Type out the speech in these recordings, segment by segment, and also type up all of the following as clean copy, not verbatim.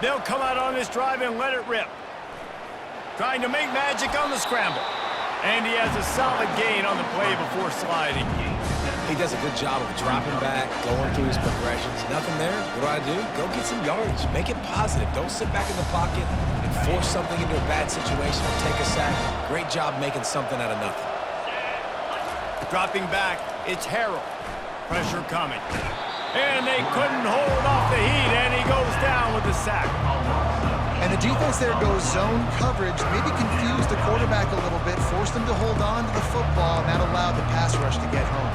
They'll come out on this drive and let it rip. Trying to make magic on the scramble. And he has a solid gain on the play before sliding. He does a good job of dropping back, going through his progressions. Nothing there. What do? Go get some yardage. Make it positive. Don't sit back in the pocket and force something into a bad situation or take a sack. Great job making something out of nothing. Dropping back, it's Harrell. Pressure coming. And they couldn't hold off the heat, and he goes down with the sack. And the defense there goes zone coverage, maybe confused the quarterback a little bit, forced him to hold on to the football, and that allowed the pass rush to get home.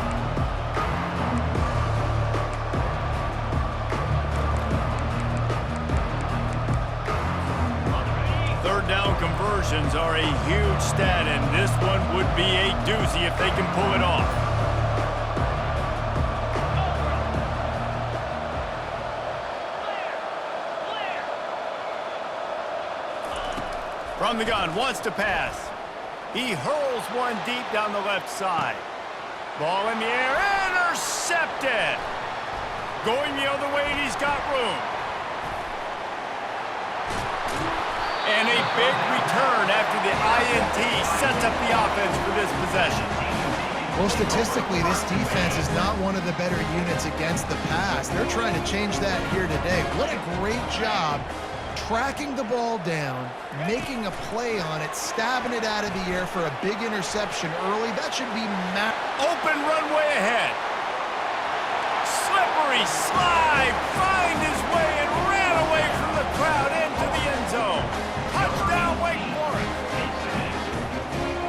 Third down conversions are a huge stat, and this one would be a doozy if they can pull it off. From the gun, wants to pass. He hurls one deep down the left side. Ball in the air, intercepted. Going the other way, and he's got room. And a big return after the INT sets up the offense for this possession. Well, statistically, this defense is not one of the better units against the pass. They're trying to change that here today. What a great job tracking the ball down, making a play on it, stabbing it out of the air for a big interception early. That should be open runway ahead. Slippery slide, find his way and ran away from the crowd into the end zone. Touchdown, Wake Forest.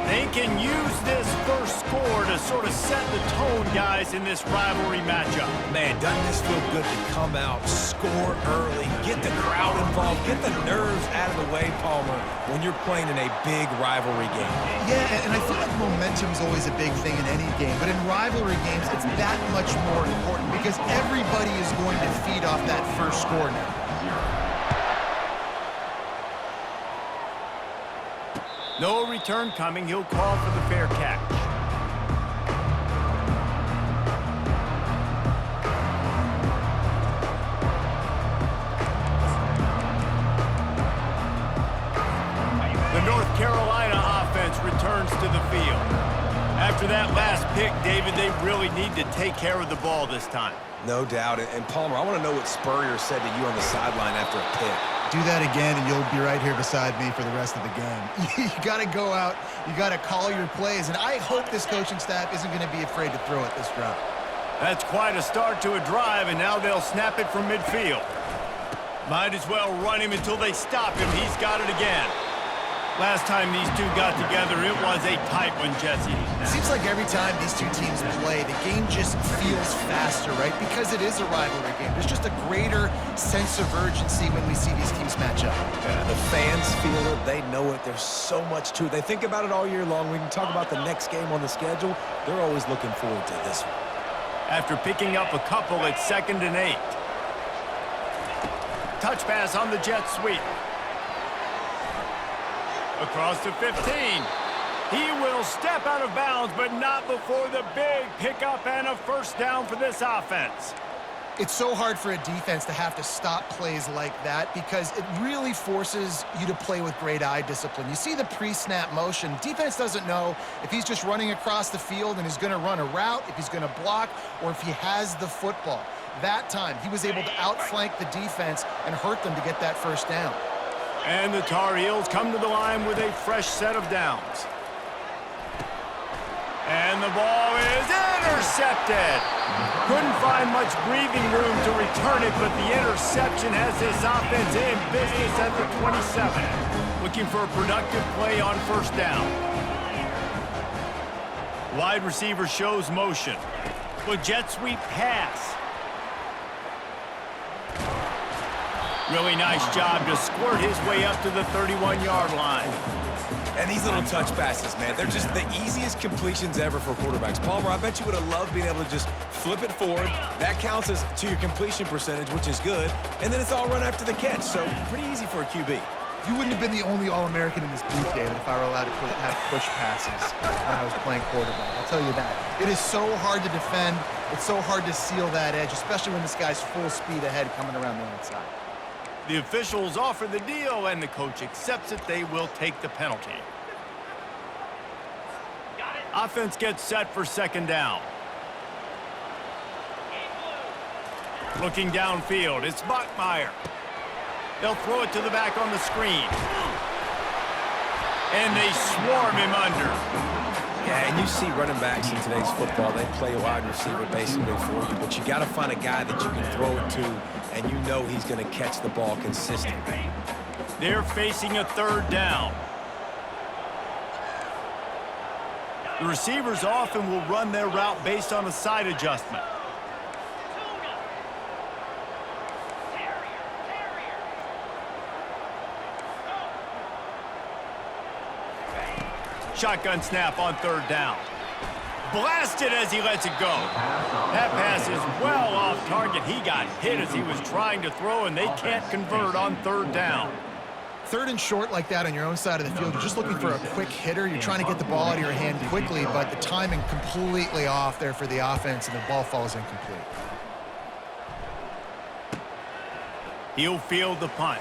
They can use this first score to sort of set the tone, guys, in this rivalry matchup. Man, doesn't this feel good to come out, score early, get the crowd involved, get the nerves out of the way, Palmer, when you're playing in a big rivalry game. Yeah, and I feel like momentum's always a big thing in any game, but in rivalry games, it's that much more important because everybody is going to feed off that first score now. No return coming. He'll call for the fair catch. The North Carolina offense returns to the field. After that last pick, David, they really need to take care of the ball this time. No doubt. And Palmer, I want to know what Spurrier said to you on the sideline after a pick. Do that again, and you'll be right here beside me for the rest of the game. You got to go out. You got to call your plays, and I hope this coaching staff isn't going to be afraid to throw it this drive. That's quite a start to a drive, and now they'll snap it from midfield. Might as well run him until they stop him. He's got it again. Last time these two got together, it was a tight one, Jesse. It seems like every time these two teams play, the game just feels faster, right? Because it is a rivalry game. There's just a greater sense of urgency when we see these teams match up. Yeah, the fans feel it. They know it. There's so much to it. They think about it all year long. We can talk about the next game on the schedule. They're always looking forward to this one. After picking up a couple at 2nd and 8. Touch pass on the jet sweep. Across to 15. He will step out of bounds, but not before the big pickup and a first down for this offense. It's so hard for a defense to have to stop plays like that because it really forces you to play with great eye discipline. You see the pre-snap motion. Defense doesn't know if he's just running across the field and is going to run a route, if he's going to block, or if he has the football. That time, he was able to outflank the defense and hurt them to get that first down. And the Tar Heels come to the line with a fresh set of downs. And the ball is intercepted. Couldn't find much breathing room to return it, but the interception has this offense in business at the 27. Looking for a productive play on first down. Wide receiver shows motion. With jet sweep pass. Really nice job to squirt his way up to the 31-yard line. And these little touch passes, man, they're just the easiest completions ever for quarterbacks. Palmer, I bet you would have loved being able to just flip it forward. That counts as to your completion percentage, which is good. And then it's all run after the catch, so pretty easy for a QB. You wouldn't have been the only All-American in this booth, David, if I were allowed to have push passes when I was playing quarterback. I'll tell you that. It is so hard to defend. It's so hard to seal that edge, especially when this guy's full speed ahead coming around the outside. The officials offer the deal, and the coach accepts it. They will take the penalty. Offense gets set for second down. Looking downfield, it's Bachmeier. They'll throw it to the back on the screen. And they swarm him under. Yeah, and you see running backs in today's football, they play a wide receiver basically for you, but you got to find a guy that you can throw it to, and you know he's going to catch the ball consistently. They're facing a third down. The receivers often will run their route based on a side adjustment. Shotgun snap on third down. Blasted as he lets it go. That pass is well off target. He got hit as he was trying to throw, and they can't convert on third down. Third and short like that on your own side of the field, you're just looking for a quick hitter. You're trying to get the ball out of your hand quickly, but the timing completely off there for the offense, and the ball falls incomplete. He'll field the punt.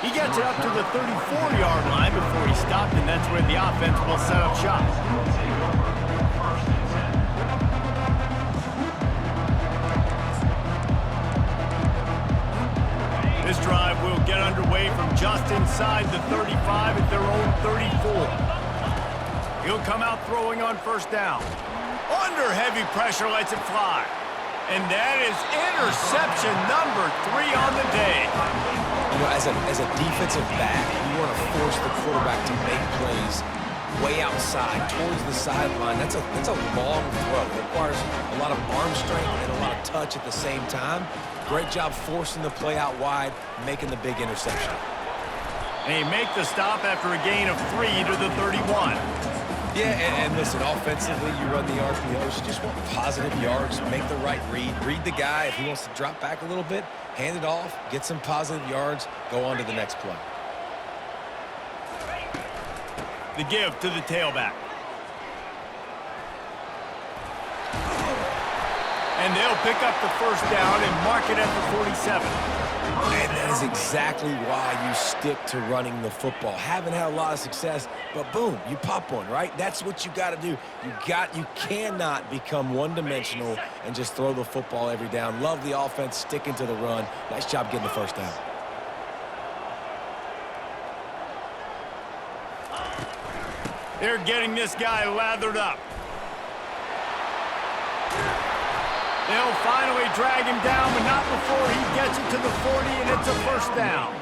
He gets it up to the 34-yard line before he stopped, and that's where the offense will set up shop. This drive will get underway from just inside the 35 at their own 34. He'll come out throwing on first down. Under heavy pressure, lets it fly. And that is interception number 3 on the day. You know, as a defensive back, you want to force the quarterback to make plays way outside, towards the sideline. That's a long throw. It requires a lot of arm strength and a lot of touch at the same time. Great job forcing the play out wide, making the big interception. And he make the stop after a gain of 3 to the 31. Yeah, and listen, offensively, you run the RPOs. You just want positive yards, make the right read. Read the guy. If he wants to drop back a little bit, hand it off, get some positive yards, go on to the next play. The give to the tailback. And they'll pick up the first down and mark it at the 47. And that is exactly why you stick to running the football. Haven't had a lot of success, but boom, you pop one, right? That's what you got to do. You cannot become one-dimensional and just throw the football every down. Love the offense, sticking to the run. Nice job getting the first down. They're getting this guy lathered up. They'll finally drag him down, but not before he gets it to the 40, and it's a first down.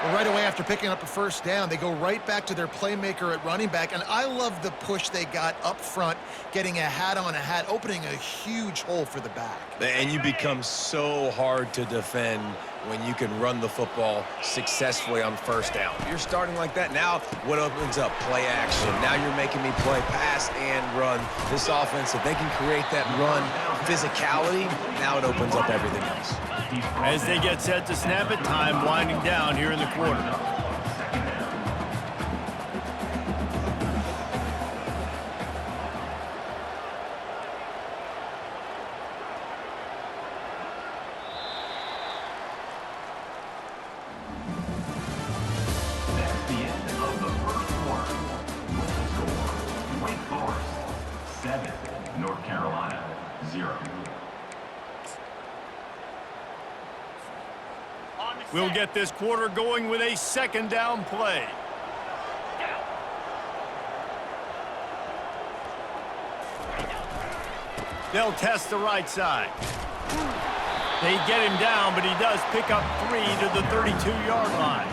Well, right away after picking up a first down, they go right back to their playmaker at running back, and I love the push they got up front, getting a hat on a hat, opening a huge hole for the back. And you become so hard to defend when you can run the football successfully on first down. You're starting like that. Now what opens up? Play action. Now you're making me play pass and run. This offense, if they can create that run physicality, now it opens up everything else. As they get set to snap it, time winding down here in the quarter. We'll get this quarter going with a second down play. They'll test the right side. They get him down, but he does pick up 3 to the 32-yard line.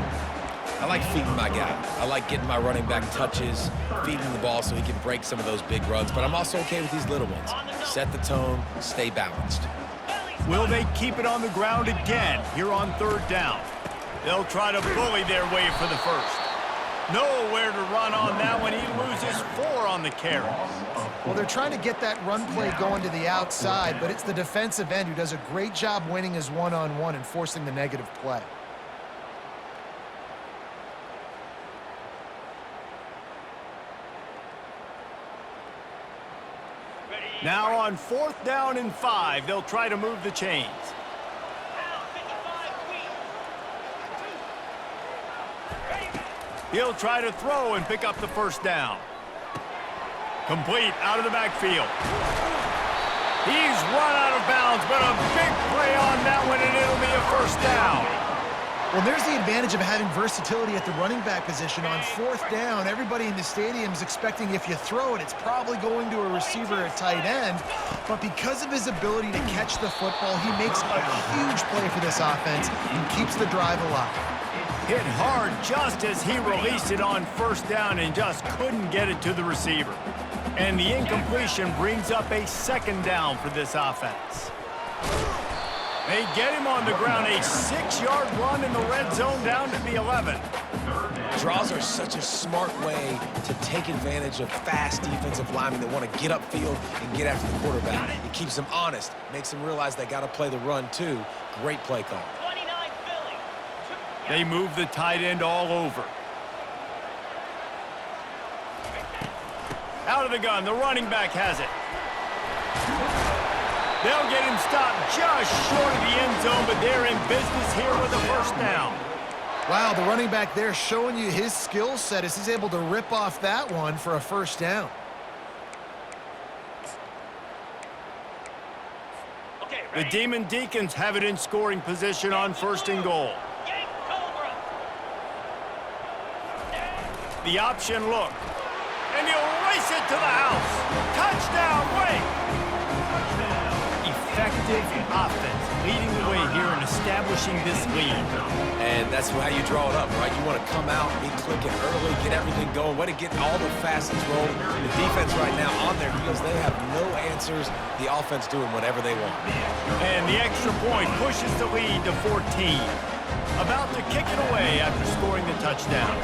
I like feeding my guy. I like getting my running back touches, feeding the ball so he can break some of those big runs, but I'm also okay with these little ones. Set the tone, stay balanced. Will they keep it on the ground again here on third down? They'll try to bully their way for the first. Nowhere to run on that one. He loses 4 on the carry. Well, they're trying to get that run play going to the outside, but it's the defensive end who does a great job winning his one-on-one and forcing the negative play. Now on 4th down and 5, they'll try to move the chains. He'll try to throw and pick up the first down. Complete out of the backfield. He's run out of bounds, but a big play on that one, and it'll be a first down. Well, there's the advantage of having versatility at the running back position. On fourth down, everybody in the stadium is expecting if you throw it, it's probably going to a receiver at tight end. But because of his ability to catch the football, he makes a huge play for this offense and keeps the drive alive. Hit hard just as he released it on first down and just couldn't get it to the receiver. And the incompletion brings up a second down for this offense. They get him on the ground, a 6-yard run in the red zone down to the 11. Draws are such a smart way to take advantage of fast defensive linemen that want to get upfield and get after the quarterback. It keeps them honest, makes them realize they got to play the run too. Great play call. They move the tight end all over. Out of the gun, the running back has it. They'll get him stopped just short of the end zone, but they're in business here with a first down. Wow, the running back there showing you his skill set as he's able to rip off that one for a first down. The Demon Deacons have it in scoring position on first and goal. The option look. And he'll race it to the house. Touchdown, Wake! Effective offense leading the way here and establishing this lead. And that's how you draw it up, right? You want to come out, be clicking early, get everything going, way to get all the facets rolling. The defense right now on their heels, they have no answers. The offense doing whatever they want. And the extra point pushes the lead to 14. About to kick it away after scoring the touchdown.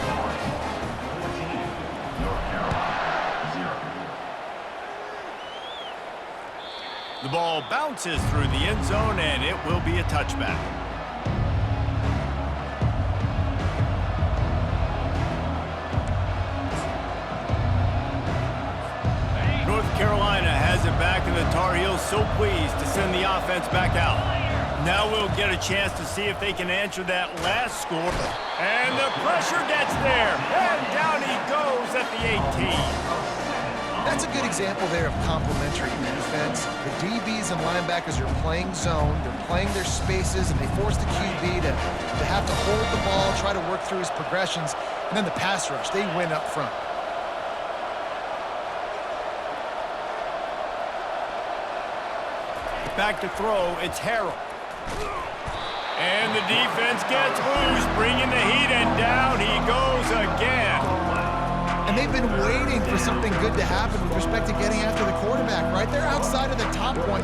The ball bounces through the end zone, and it will be a touchback. North Carolina has it back, and the Tar Heels so pleased to send the offense back out. Now we'll get a chance to see if they can answer that last score. And the pressure gets there, and down he goes at the 18. That's a good example there of complementary defense. The DBs and linebackers are playing zone, they're playing their spaces, and they force the QB to have to hold the ball, try to work through his progressions, and then the pass rush, they win up front. Back to throw, it's Harrell. And the defense gets loose, bringing the heat, and down he goes again. And they've been waiting for something good to happen with respect to getting after the quarterback, right? They're outside of the top 100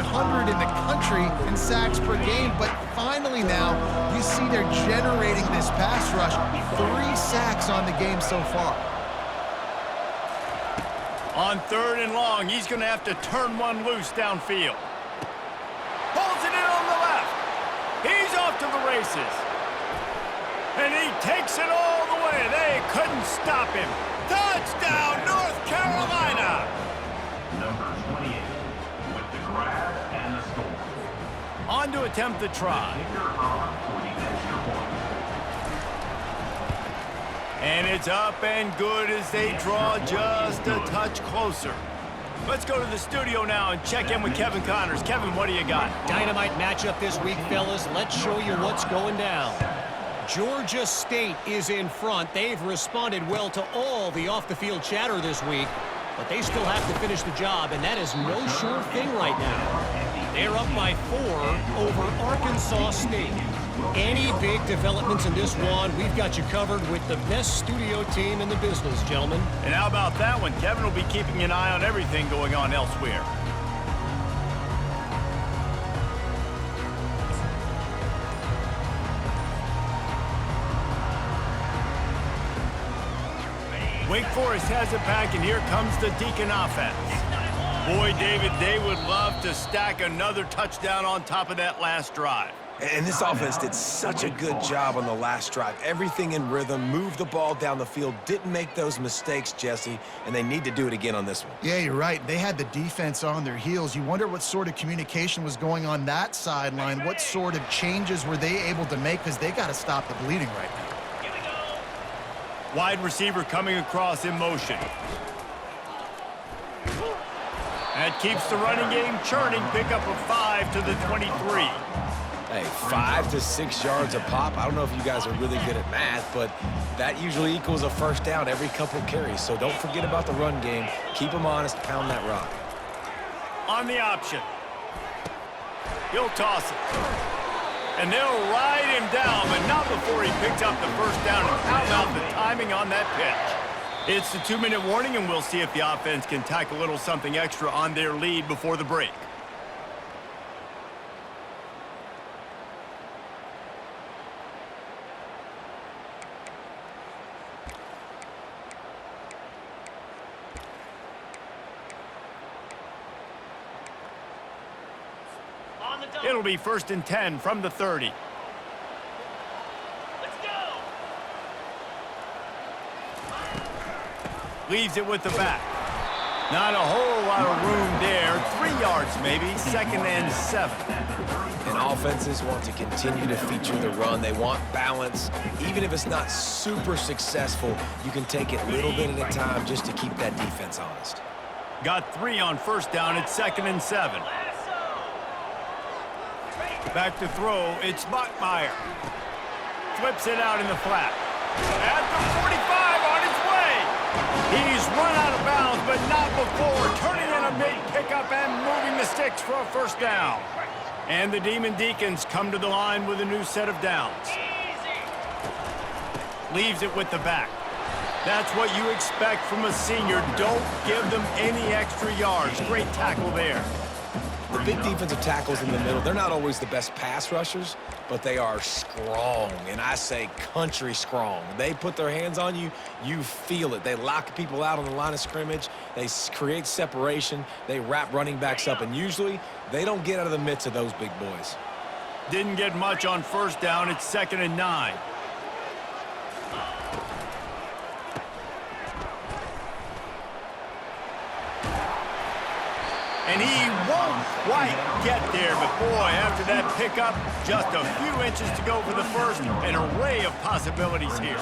in the country in sacks per game, but finally now you see they're generating this pass rush. 3 sacks on the game so far. On third and long, he's going to have to turn one loose downfield. Pulls it in on the left. He's off to the races. And he takes it all the way. They couldn't stop him. Touchdown, North Carolina! Number 28 with the grab and the score. On to attempt the try. And it's up and good as they draw just a touch closer. Let's go to the studio now and check in with Kevin Connors. Kevin, what do you got? Dynamite matchup this week, fellas. Let's show you what's going down. Georgia State is in front. They've responded well to all the off-the-field chatter this week, but they still have to finish the job, and that is no sure thing right now. They're up by 4 over Arkansas State. Any big developments in this one, we've got you covered with the best studio team in the business, gentlemen. And how about that one? Kevin will be keeping an eye on everything going on elsewhere. Wake Forest has it back, and here comes the Deacon offense. Boy, David, they would love to stack another touchdown on top of that last drive. And this offense did such a good job on the last drive. Everything in rhythm, moved the ball down the field, didn't make those mistakes, Jesse, and they need to do it again on this one. Yeah, you're right. They had the defense on their heels. You wonder what sort of communication was going on that sideline. What sort of changes were they able to make, because they got to stop the bleeding right now. Wide receiver coming across in motion. That keeps the running game churning. Pickup of 5 to the 23. Hey, 5 to 6 yards a pop. I don't know if you guys are really good at math, but that usually equals a first down every couple carries. So don't forget about the run game. Keep them honest. Pound that rock. On the option. He'll toss it. And they'll ride him down, but not before he picks up the first down. And how about the timing on that pitch? It's the 2-minute warning, and we'll see if the offense can tack a little something extra on their lead before the break. It'll be 1st and 10 from the 30. Leaves it with the back. Not a whole lot of room there. 3 yards maybe. 2nd and 7. And offenses want to continue to feature the run. They want balance. Even if it's not super successful, you can take it a little bit at a time just to keep that defense honest. Got 3 on 1st down. It's 2nd and 7. Back to throw. It's Bachmeier. Flips it out in the flat. At the 45 on his way. He's run out of bounds, but not before turning in a big pickup and moving the sticks for a 1st down. And the Demon Deacons come to the line with a new set of downs. Leaves it with the back. That's what you expect from a senior. Don't give them any extra yards. Great tackle there. The big defensive tackles in the middle, they're not always the best pass rushers, but they are strong, and I say country strong. They put their hands on you, you feel it. They lock people out on the line of scrimmage. They create separation. They wrap running backs up, and usually they don't get out of the midst of those big boys. Didn't get much on 1st down. It's 2nd and 9. And he won't quite get there, but boy, after that pickup, just a few inches to go for the first. An array of possibilities here.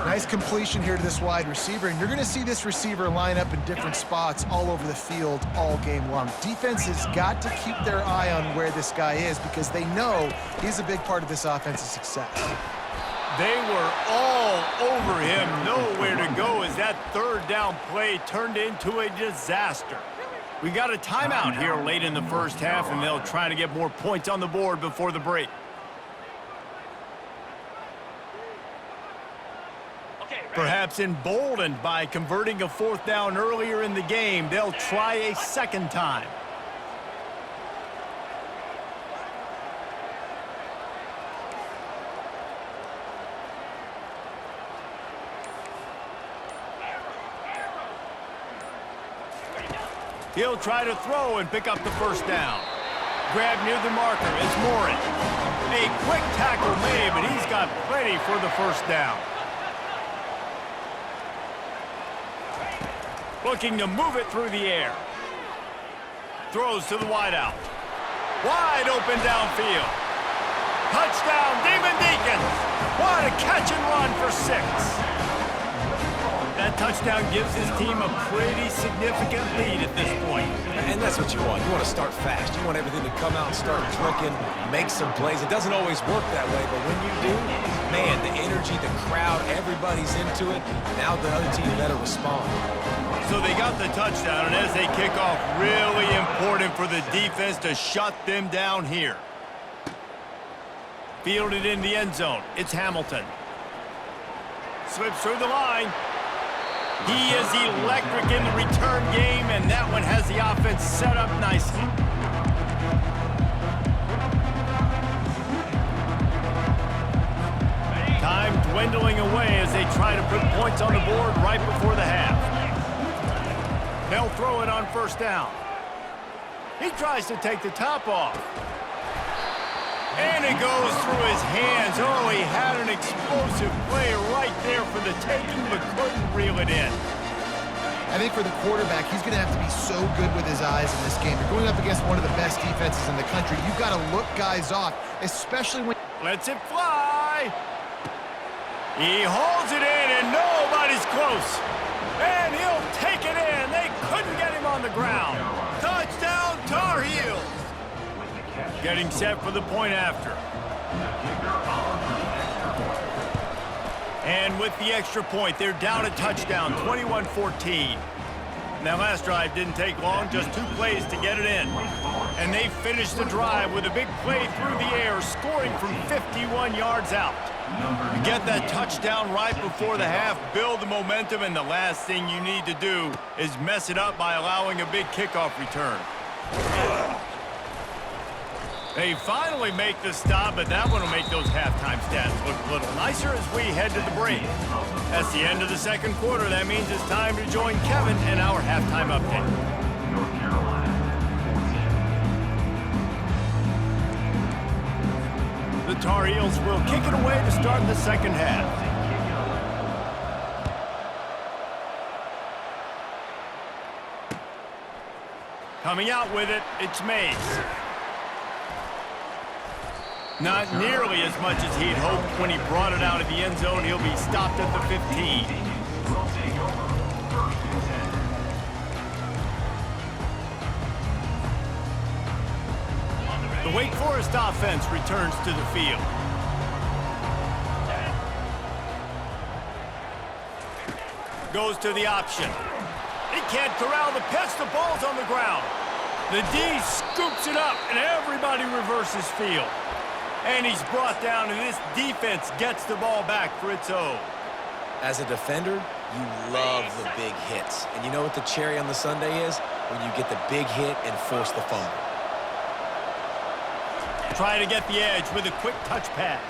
Nice completion here to this wide receiver, and you're going to see this receiver line up in different spots all over the field all game long. Defense has got to keep their eye on where this guy is because they know he's a big part of this offense's success. They were all over him, nowhere to go as that 3rd down play turned into a disaster. We got a timeout here late in the 1st half, and they'll try to get more points on the board before the break. Perhaps emboldened by converting a 4th down earlier in the game, they'll try a 2nd time. He'll try to throw and pick up the 1st down. Grab near the marker. It's Morin. A quick tackle made, but he's got plenty for the 1st down. Looking to move it through the air. Throws to the wideout. Wide open downfield. Touchdown, Demon Deacons. What a catch and run for 6. That touchdown gives his team a pretty significant lead at this point. And that's what you want. You want to start fast. You want everything to come out and start clicking, make some plays. It doesn't always work that way, but when you do, man, the energy, the crowd, everybody's into it. Now the other team better respond. So they got the touchdown, and as they kick off, really important for the defense to shut them down here. Fielded in the end zone. It's Hamilton. Slips through the line. He is electric in the return game, and that one has the offense set up nicely. Time dwindling away as they try to put points on the board right before the half. They'll throw it on 1st down. He tries to take the top off. And it goes through his hands. Oh, he had an explosive play right there for the taking, but couldn't reel it in. I think for the quarterback, he's going to have to be so good with his eyes in this game. You're going up against one of the best defenses in the country. You've got to look guys off, especially when... Lets it fly. He holds it in, and nobody's close. And he'll take it in. They couldn't get him on the ground. Touchdown, Tar Heels. Getting set for the point after. And with the extra point, they're down a touchdown, 21-14. That last drive didn't take long, just 2 plays to get it in. And they finished the drive with a big play through the air, scoring from 51 yards out. You get that touchdown right before the half, build the momentum, and the last thing you need to do is mess it up by allowing a big kickoff return. They finally make the stop, but that one will make those halftime stats look a little nicer as we head to the break. That's the end of the second quarter. That means it's time to join Kevin in our halftime update. The Tar Heels will kick it away to start the second half. Coming out with it, it's Mays. Not nearly as much as he'd hoped when he brought it out of the end zone. He'll be stopped at the 15. The Wake Forest offense returns to the field. Goes to the option. He can't corral the pitch. The ball's on the ground. The D scoops it up, and everybody reverses field. And he's brought down, and this defense gets the ball back for its own. As a defender, you love the big hits. And you know what the cherry on the sundae is? When you get the big hit and force the fumble. Trying to get the edge with a quick touch pass.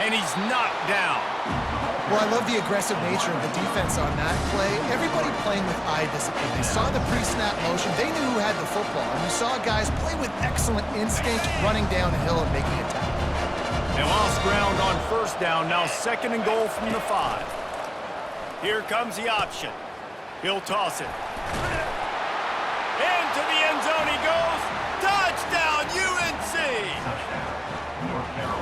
And he's knocked down. Well, I love the aggressive nature of the defense on that play. Everybody playing with eye discipline. They saw the pre-snap motion. They knew who had the football. And you saw guys play with excellent instinct, running downhill and making a tackle. They lost ground on first down. Now 2nd and goal from the 5. Here comes the option. He'll toss it. Into the end zone he goes. Touchdown, UNC!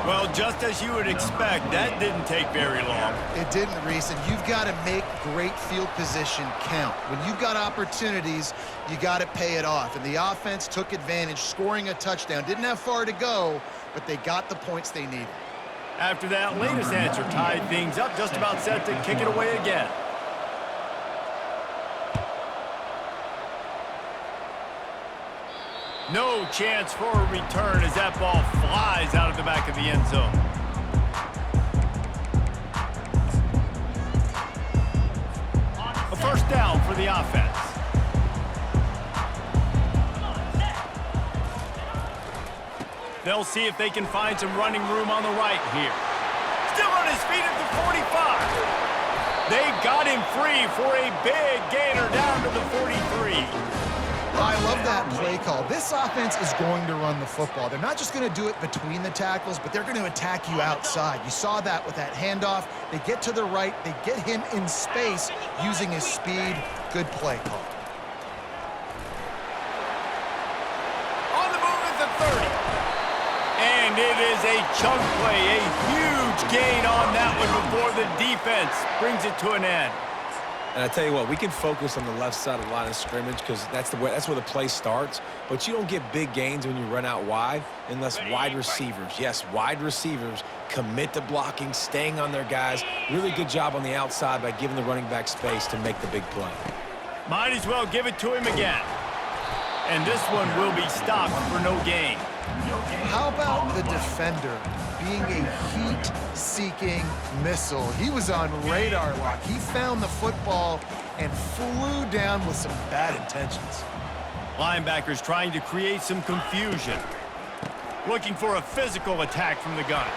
Well, just as you would expect, that didn't take very long. It didn't, Reese, and you've got to make great field position count. When you've got opportunities, you got to pay it off. And the offense took advantage, scoring a touchdown. Didn't have far to go, but they got the points they needed. After that latest answer tied things up, just about set to kick it away again. No chance for a return as that ball flies out of the back of the end zone. A first down for the offense. They'll see if they can find some running room on the right here. Still on his feet at the 45. They got him free for a big gainer down to the 43. I love that play call. This offense is going to run the football. They're not just going to do it between the tackles, but they're going to attack you outside. You saw that with that handoff. They get to the right. They get him in space using his speed. Good play call. On the move at the 30. And it is a chunk play, a huge gain on that one before the defense brings it to an end. And I tell you what, we can focus on the left side of the line of scrimmage because that's where the play starts. But you don't get big gains when you run out wide unless wide receivers, yes, wide receivers, commit to blocking, staying on their guys. Really good job on the outside by giving the running back space to make the big play. Might as well give it to him again. And this one will be stopped for no gain. How about the defender being a heat-seeking missile? He was on radar lock. He found the football and flew down with some bad intentions. Linebackers trying to create some confusion. Looking for a physical attack from the gun.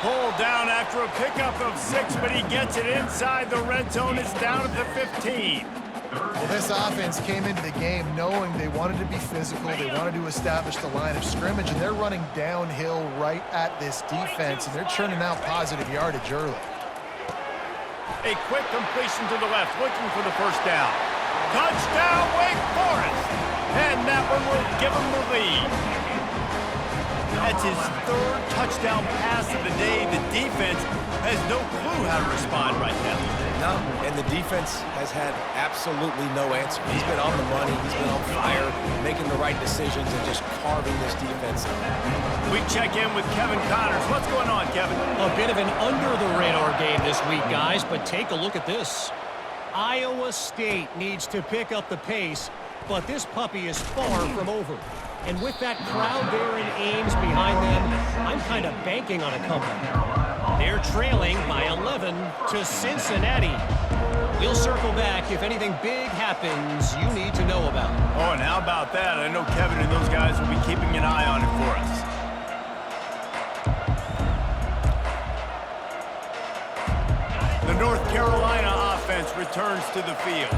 Pulled down after a pickup of 6, but he gets it inside the red zone. It's down at the 15. Well, this offense came into the game knowing they wanted to be physical, they wanted to establish the line of scrimmage, and they're running downhill right at this defense, and they're churning out positive yardage early. A quick completion to the left, looking for the first down. Touchdown, Wake Forest! And that one will give them the lead. That's his third touchdown pass of the day. The defense has no clue how to respond right now. No, and the defense has had absolutely no answer. He's been on the money. He's been on fire, making the right decisions and just carving this defense up. We check in with Kevin Connors. What's going on, Kevin? A bit of an under-the-radar game this week, guys, but take a look at this. Iowa State needs to pick up the pace, but this puppy is far from over. And with that crowd there in Ames behind them, I'm kind of banking on a comeback. They're trailing by 11 to Cincinnati. We'll circle back if anything big happens you need to know about. Oh, and how about that? I know Kevin and those guys will be keeping an eye on it for us. The North Carolina offense returns to the field.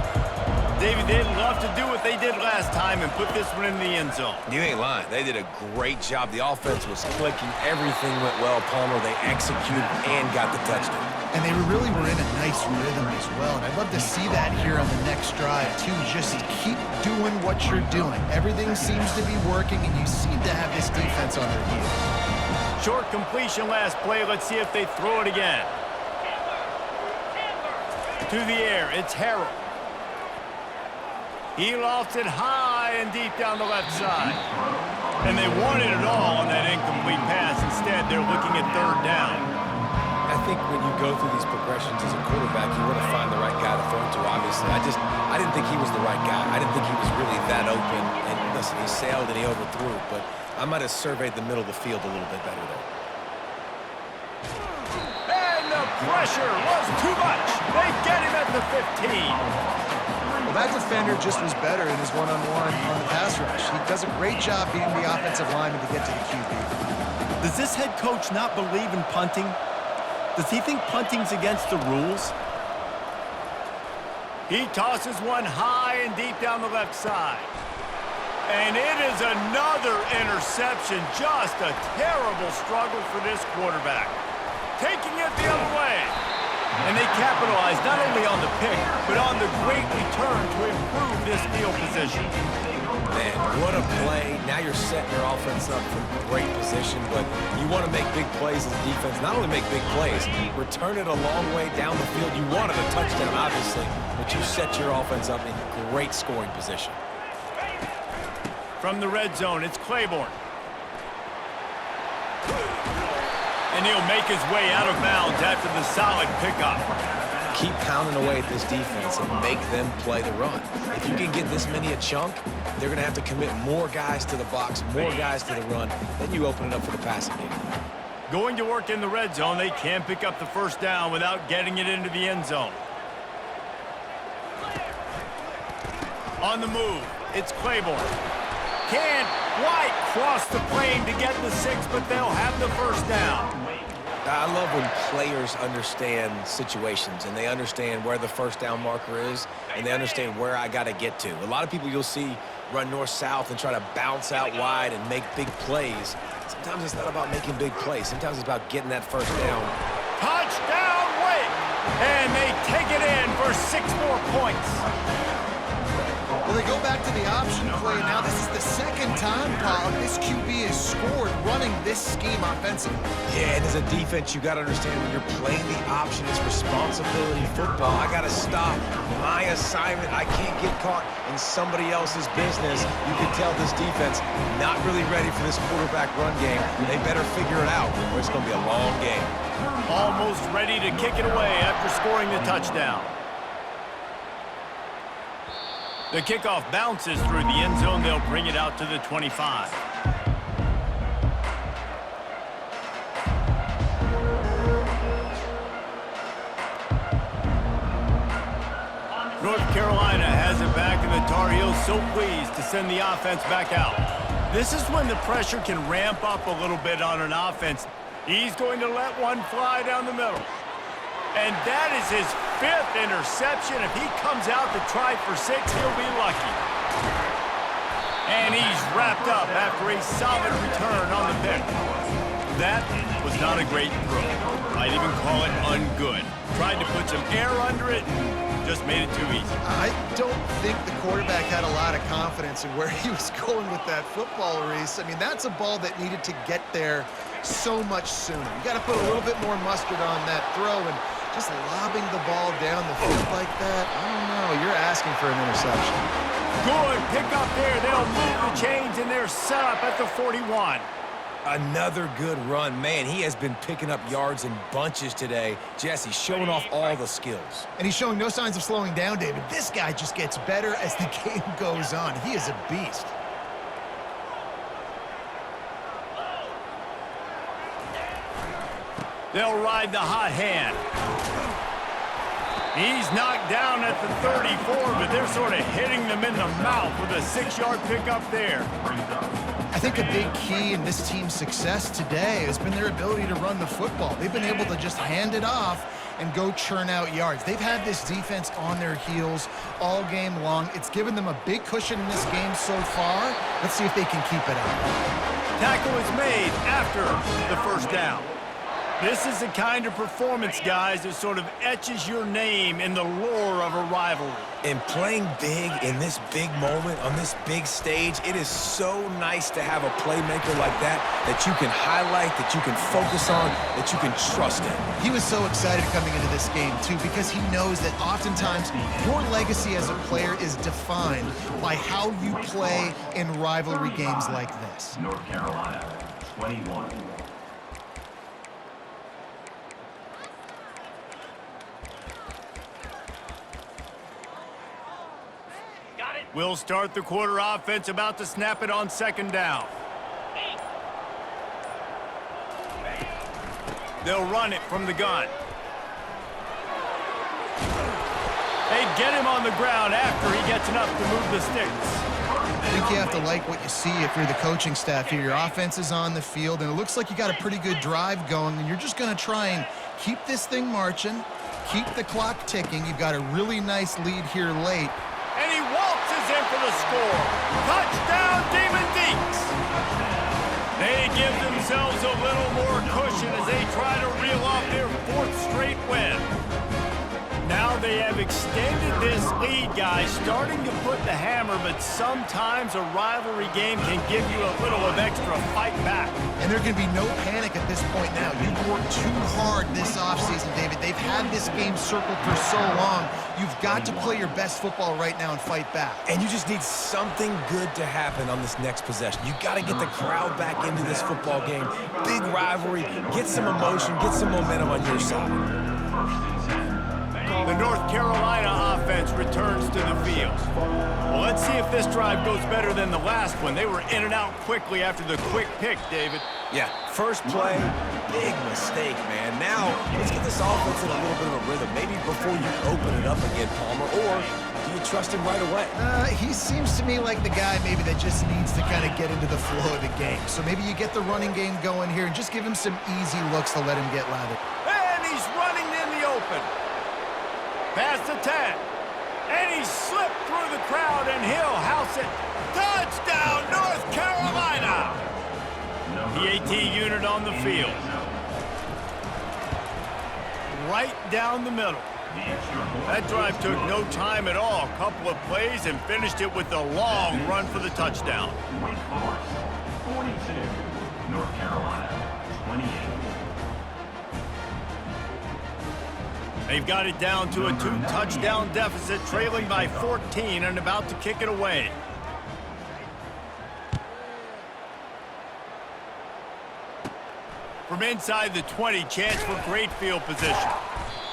David, they'd love to do what they did last time and put this one in the end zone. You ain't lying. They did a great job. The offense was clicking. Everything went well, Palmer. They executed and got the touchdown. And they really were in a nice rhythm as well. And I'd love to see that here on the next drive, too. Just keep doing what you're doing. Everything seems to be working, and you seem to have this defense on their heels. Short completion last play. Let's see if they throw it again. To the air, it's Harrell. He lofts it high and deep down the left side. And they wanted it all on that incomplete pass. Instead, they're looking at third down. I think when you go through these progressions as a quarterback, you want to find the right guy to throw to, obviously. I didn't think he was the right guy. I didn't think he was really that open. And listen, he sailed and he overthrew it, but I might have surveyed the middle of the field a little bit better there. And the pressure was too much. They get him at the 15. Well, that defender just was better in his one-on-one on the pass rush. He does a great job being the offensive lineman to get to the QB. Does this head coach not believe in punting? Does he think punting's against the rules? He tosses one high and deep down the left side. And it is another interception. Just a terrible struggle for this quarterback. Taking it the other way. And they capitalize not only on the pick, but on the great return to improve this field position. Man, what a play. Now you're setting your offense up for great position, but you want to make big plays as a defense. Not only make big plays, return it a long way down the field. You wanted a touchdown, obviously, but you set your offense up in great scoring position. From the red zone, it's Claiborne. And he'll make his way out of bounds after the solid pickup. Keep pounding away at this defense and make them play the run. If you can get this many a chunk, they're going to have to commit more guys to the box, more guys to the run. Then you open it up for the passing game. Going to work in the red zone, they can pick up the first down without getting it into the end zone. On the move, it's Claiborne. Can't quite cross the plane to get the 6, but they'll have the first down. I love when players understand situations and they understand where the first down marker is and they understand where I got to get to. A lot of people you'll see run north-south and try to bounce out wide and make big plays. Sometimes it's not about making big plays. Sometimes it's about getting that first down. Touchdown, Wake! And they take it in for 6 more points. Well, they go back to the option play. Now this is the second time, Paul, this QB has scored running this scheme offensively. Yeah, and as a defense, you got to understand when you're playing the option, it's responsibility football. I got to stop my assignment. I can't get caught in somebody else's business. You can tell this defense not really ready for this quarterback run game. They better figure it out or it's going to be a long game. Almost ready to kick it away after scoring the touchdown. The kickoff bounces through the end zone. They'll bring it out to the 25. North Carolina has it back, and the Tar Heels so pleased to send the offense back out. This is when the pressure can ramp up a little bit on an offense. He's going to let one fly down the middle. And that is his 5th interception. If he comes out to try for 6, he'll be lucky. And he's wrapped up after a solid return on the pick. That was not a great throw. I'd even call it ungood. Tried to put some air under it and just made it too easy. I don't think the quarterback had a lot of confidence in where he was going with that football, Reese. I mean, that's a ball that needed to get there so much sooner. You got to put a little bit more mustard on that throw, and just lobbing the ball down the field like that, I don't know. You're asking for an interception. Good pick up there. They'll move the chains, and they're set up at the 41. Another good run. Man, he has been picking up yards in bunches today. Jesse showing off all the skills. And he's showing no signs of slowing down, David. This guy just gets better as the game goes on. He is a beast. They'll ride the hot hand. He's knocked down at the 34, but they're sort of hitting them in the mouth with a 6-yard pickup there. I think a big key in this team's success today has been their ability to run the football. They've been able to just hand it off and go churn out yards. They've had this defense on their heels all game long. It's given them a big cushion in this game so far. Let's see if they can keep it up. Tackle is made after the first down. This is the kind of performance, guys, that sort of etches your name in the lore of a rivalry. And playing big in this big moment, on this big stage, it is so nice to have a playmaker like that you can highlight, that you can focus on, that you can trust in. He was so excited coming into this game, too, because he knows that oftentimes your legacy as a player is defined by how you play in rivalry games like this. North Carolina, 21. We'll start the quarter offense, about to snap it on second down. They'll run it from the gun. They get him on the ground after he gets enough to move the sticks. I think you have to like what you see if you're the coaching staff here. Your offense is on the field, and it looks like you got a pretty good drive going, and you're just going to try and keep this thing marching, keep the clock ticking. You've got a really nice lead here late. And he waltzes in for the score. Touchdown, Demon Deeks. They give themselves a little more cushion as they try to reel off their 4th straight win. Now they have extended this lead, guys, starting to put the hammer, but sometimes a rivalry game can give you a little of extra fight back. And there can be no panic at this point now. You've worked too hard this offseason, David. They've had this game circled for so long. You've got to play your best football right now and fight back. And you just need something good to happen on this next possession. You got to get the crowd back into this football game. Big rivalry, get some emotion, get some momentum on your side. The North Carolina offense returns to the field. Well, let's see if this drive goes better than the last one. They were in and out quickly after the quick pick, David. Yeah, first play, big mistake, man. Now, let's get this offense in a little bit of a rhythm. Maybe before you open it up again, Palmer, or do you trust him right away? He seems to me like the guy maybe that just needs to kind of get into the flow of the game. So maybe you get the running game going here and just give him some easy looks to let him get lathered. And he's running in the open. Past the 10. And he slipped through the crowd, and he'll house it. Touchdown, North Carolina! The AT unit on the field. Right down the middle. That drive took no time at all. A couple of plays and finished it with a long run for the touchdown. Wake Forest, 42. North Carolina, 28. They've got it down to a 2-touchdown deficit, trailing by 14 and about to kick it away. From inside the 20, chance for great field position.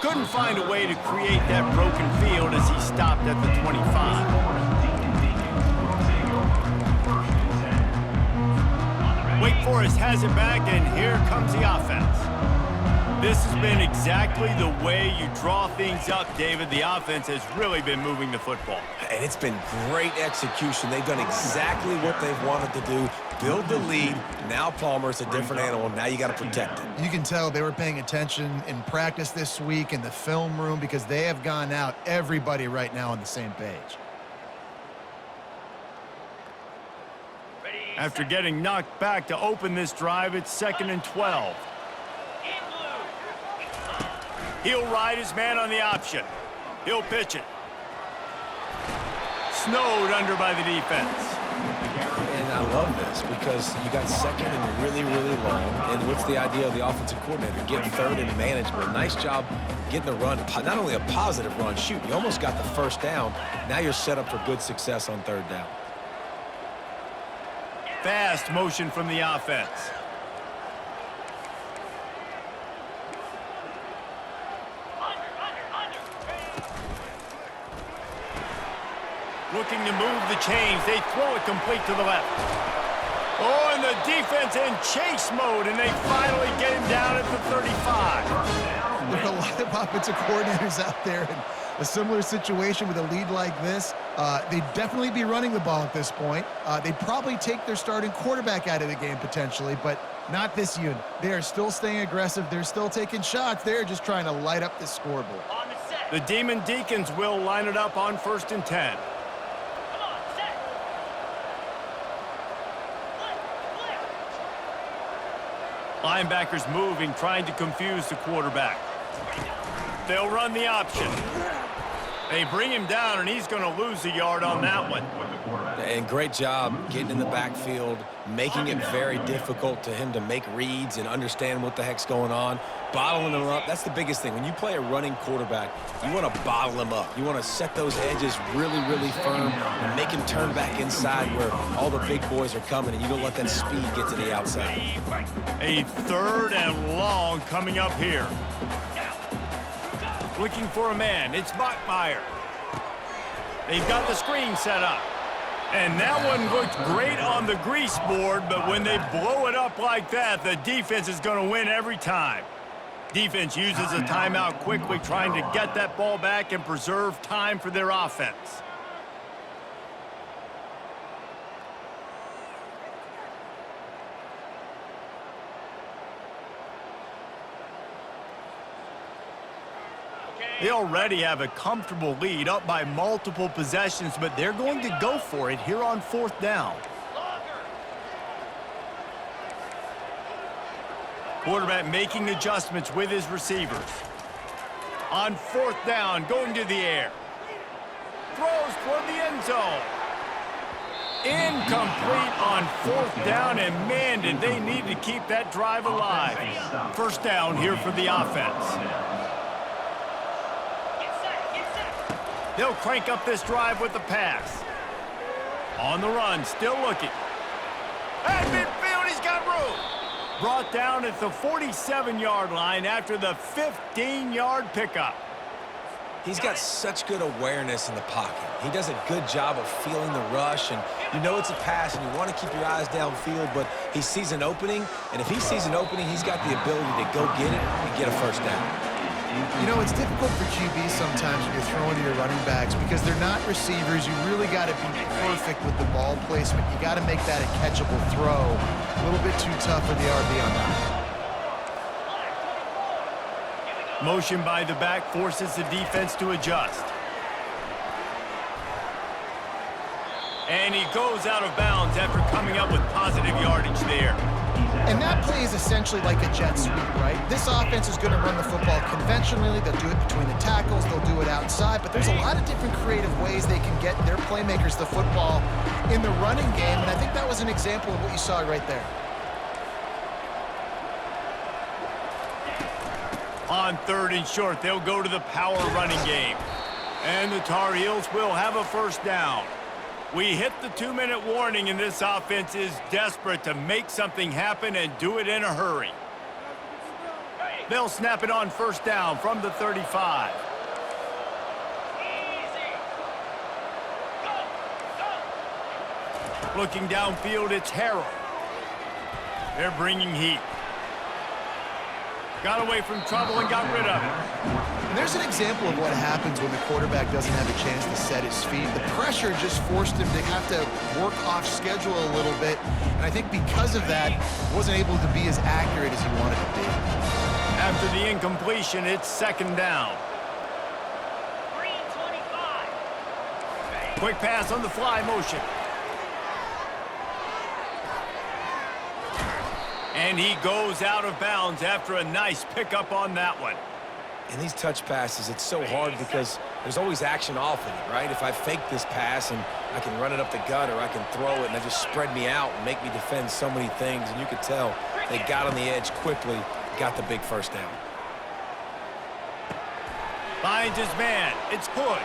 Couldn't find a way to create that broken field as he stopped at the 25. Wake Forest has it back, and here comes the offense. This has been exactly the way you draw things up, David. The offense has really been moving the football. And it's been great execution. They've done exactly what they've wanted to do. Build the lead. Now Palmer's a different animal. Now you got to protect it. You can tell they were paying attention in practice this week in the film room because they have gone out, everybody right now on the same page. After getting knocked back to open this drive, it's 2nd and 12. He'll ride his man on the option. He'll pitch it. Snowed under by the defense. And I love this because you got 2nd and really, really long. And what's the idea of the offensive coordinator? Get 3rd and manageable. Nice job getting the run. Not only a positive run, shoot, you almost got the first down. Now you're set up for good success on 3rd down. Fast motion from the offense. Looking to move the chains. They throw it complete to the left. Oh, and the defense in chase mode, and they finally get him down at the 35. There are a lot of offensive coordinators out there in a similar situation with a lead like this. They'd definitely be running the ball at this point. They'd probably take their starting quarterback out of the game potentially, but not this unit. They are still staying aggressive. They're still taking shots. They're just trying to light up the scoreboard. The Demon Deacons will line it up on 1st and 10. Linebackers moving, trying to confuse the quarterback. They'll run the option. They bring him down, and he's going to lose a yard on that one. And great job getting in the backfield, making it very difficult to him to make reads and understand what the heck's going on, bottling him up. That's the biggest thing. When you play a running quarterback, you want to bottle him up. You want to set those edges really, really firm and make him turn back inside where all the big boys are coming, and you don't let that speed get to the outside. A 3rd and long coming up here. Looking for a man. It's Bachmeyer. They've got the screen set up. And that one looked great on the grease board, but when they blow it up like that, the defense is going to win every time. Defense uses a timeout quickly, trying to get that ball back and preserve time for their offense. They already have a comfortable lead, up by multiple possessions, but they're going to go for it here on 4th down. Quarterback making adjustments with his receivers. On 4th down, going to the air. Throws toward the end zone. Incomplete on 4th down, and man, did they need to keep that drive alive. 1st down here for the offense. They'll crank up this drive with the pass. On the run, still looking. At midfield, he's got room. Brought down at the 47-yard line after the 15-yard pickup. He's got such good awareness in the pocket. He does a good job of feeling the rush, and you know it's a pass, and you want to keep your eyes downfield, but he sees an opening, and if he sees an opening, he's got the ability to go get it and get a 1st down. You know, it's difficult for QBs sometimes when you're throwing to your running backs because they're not receivers. You really got to be perfect with the ball placement. You got to make that a catchable throw. A little bit too tough for the RB on that. Motion by the back forces the defense to adjust. And he goes out of bounds after coming up with positive yardage there. And that play is essentially like a jet sweep, right? This offense is going to run the football conventionally. They'll do it between the tackles. They'll do it outside. But there's a lot of different creative ways they can get their playmakers the football in the running game. And I think that was an example of what you saw right there. On 3rd and short, they'll go to the power running game. And the Tar Heels will have a 1st down. We hit the 2-minute warning, and this offense is desperate to make something happen and do it in a hurry. They'll snap it on 1st down from the 35. Looking downfield, it's Harrell. They're bringing heat. Got away from trouble and got rid of it. And there's an example of what happens when the quarterback doesn't have a chance to set his feet. The pressure just forced him to have to work off schedule a little bit. And I think because of that, wasn't able to be as accurate as he wanted to be. After the incompletion, it's 2nd down. Quick pass on the fly motion. And he goes out of bounds after a nice pickup on that one. In these touch passes, it's so hard because there's always action off of it, right? If I fake this pass and I can run it up the gut or I can throw it and they just spread me out and make me defend so many things, and you could tell they got on the edge quickly, got the big first down. Finds his man. It's Hood.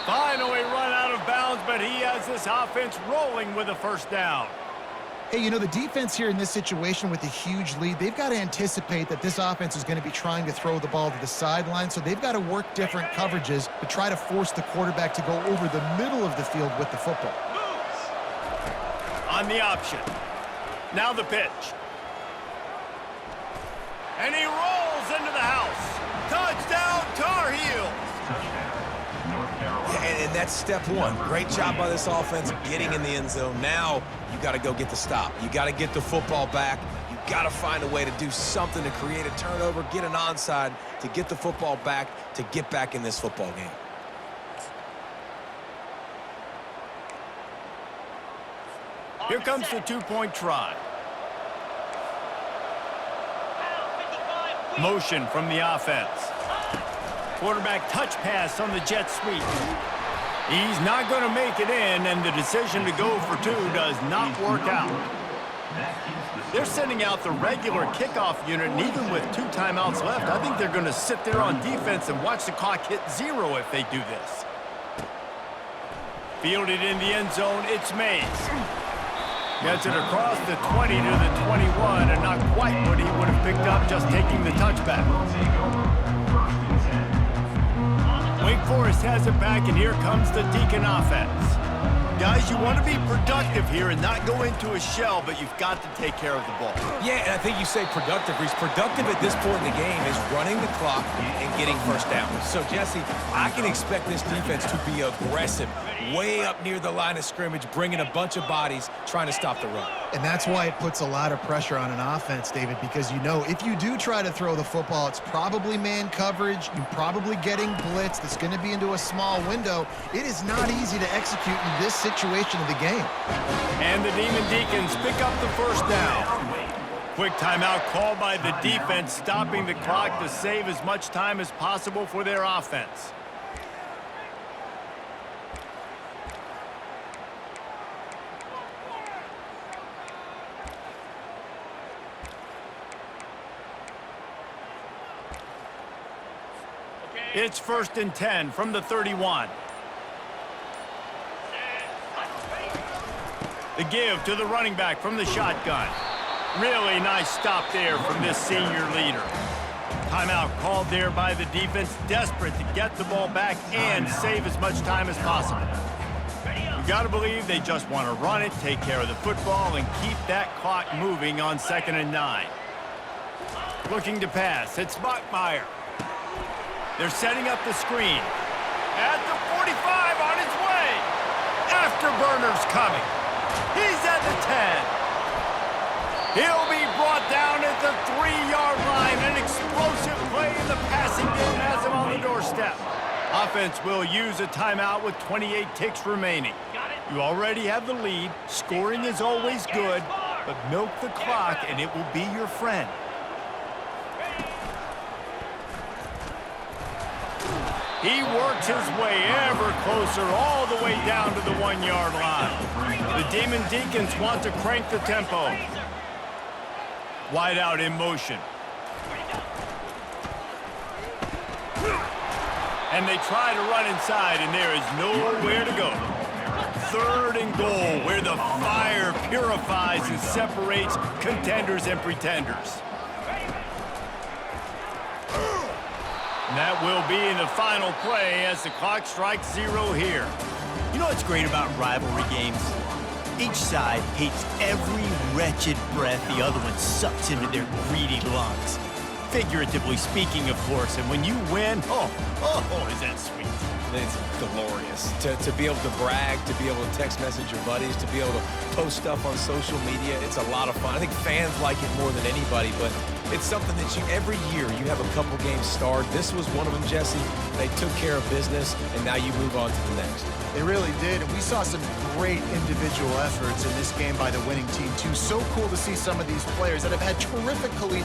Finally run out of bounds, but he has this offense rolling with a first down. Hey, you know, the defense here in this situation with a huge lead, they've got to anticipate that this offense is going to be trying to throw the ball to the sideline, so they've got to work different coverages to try to force the quarterback to go over the middle of the field with the football. On the option. Now the pitch. And he rolls into the house. Touchdown, Tar Heels. And that's step one. Great job by this offense getting in the end zone. Now you got to go get the stop. You got to get the football back. You got to find a way to do something to create a turnover, get an onside, to get the football back, to get back in this football game. Here comes the two-point try. Motion from the offense. Quarterback touch pass on the jet sweep. He's not going to make it in, and the decision to go for two does not work out. They're sending out the regular kickoff unit, and even with 2 timeouts left, I think they're going to sit there on defense and watch the clock hit 0 if they do this. Fielded in the end zone, it's Mays. Gets it across the 20 to the 21, and not quite what he would have picked up just taking the touchback. Wake Forest has it back, and here comes the Deacon offense. Guys, you want to be productive here and not go into a shell, but you've got to take care of the ball. Yeah, and I think you say productive. He's productive at this point in the game is running the clock and getting first down. So, Jesse, I can expect this defense to be aggressive, way up near the line of scrimmage, bringing a bunch of bodies, trying to stop the run. And that's why it puts a lot of pressure on an offense, David, because you know if you do try to throw the football, it's probably man coverage. You're probably getting blitzed. It's going to be into a small window. It is not easy to execute in this situation of the game. And the Demon Deacons pick up the first down. Quick timeout called by the defense, stopping the clock to save as much time as possible for their offense. It's 1st and 10 from the 31. The give to the running back from the shotgun. Really nice stop there from this senior leader. Timeout called there by the defense, desperate to get the ball back and save as much time as possible. You got to believe they just want to run it, take care of the football, and keep that clock moving on 2nd and 9. Looking to pass, it's Bachmeier. They're setting up the screen. At the 45 on his way. Afterburner's coming. He's at the 10. He'll be brought down at the 3-yard line. An explosive play in the passing game has him on the doorstep. Offense will use a timeout with 28 ticks remaining. You already have the lead. Scoring is always good, but milk the clock and it will be your friend. He works his way ever closer all the way down to the 1-yard line. The Demon Deacons want to crank the tempo. Wide out in motion. And they try to run inside, and there is nowhere to go. 3rd and goal, where the fire purifies and separates contenders and pretenders. And that will be in the final play as the clock strikes 0 here. You know what's great about rivalry games? Each side hates every wretched breath the other one sucks into their greedy lungs. Figuratively speaking, of course, and when you win, oh, is that sweet. It's glorious. To be able to brag, to be able to text message your buddies, to be able to post stuff on social media, it's a lot of fun. I think fans like it more than anybody, but it's something that every year you have a couple games starred. This was one of them, Jesse. They took care of business, and now you move on to the next. They really did, and we saw some great individual efforts in this game by the winning team, too. So cool to see some of these players that have had terrific collegiate